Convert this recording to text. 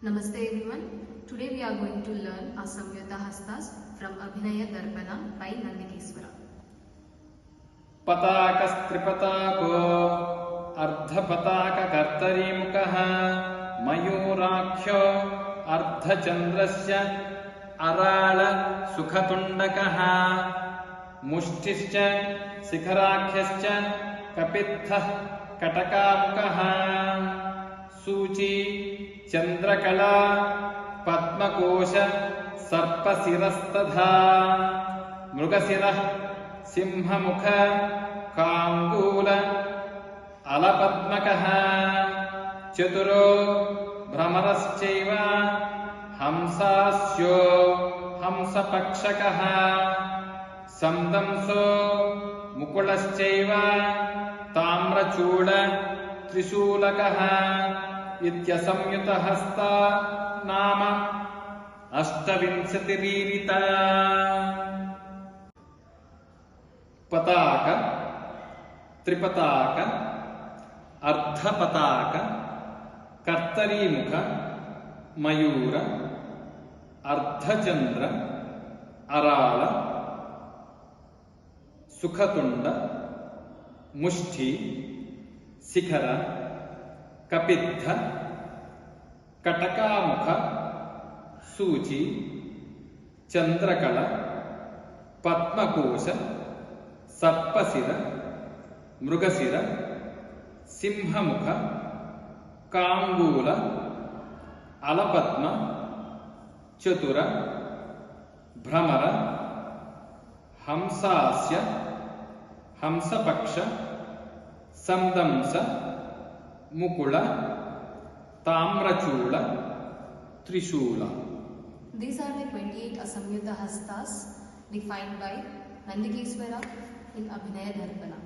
Namaste everyone. Today we are going to learn Asamyuta Hastas from Abhinaya Darpana by Nandikeswara. पताकस्त्रिपताको अर्धपताककर्तरीमुखः मयूराख्यो अर्धचन्द्रस्य अराळ सुखतुण्डकः मुष्टिश्च शिखराख्यश्च कपित्थः कटकामुखः सूची चन्द्रकला पद्मकोश सर्पशिरस्तथा मृगशिरः सिंहमुख काङ्गूल अलपद्मकः चतुरो भ्रमरश्चैव हंसास्यो हंसपक्षकः संदंसो मुकुलश्चैव ताम्रचूड त्रिशूलकः इत्यसंयुतहस्ता नाम अष्टविंशतिरीरिता। पताक त्रिपताक अर्धपताक कर्तरीमुख मयूर अर्धचंद्र अराळ सुखतुंड मुष्टि शिखर कपित्थ कटकामुख सूची चंद्रकला पद्मकोश सर्पशिर मृगशिर सिंहमुख काङ्गूल अलपद्म चतुर भ्रमर हंसास्य हंसपक्ष संदंस मुकुल ताम्रचूड त्रिशूल. These are the 28 Asamyuta Hastas defined by Nandikeswara in Abhinaya Darpana.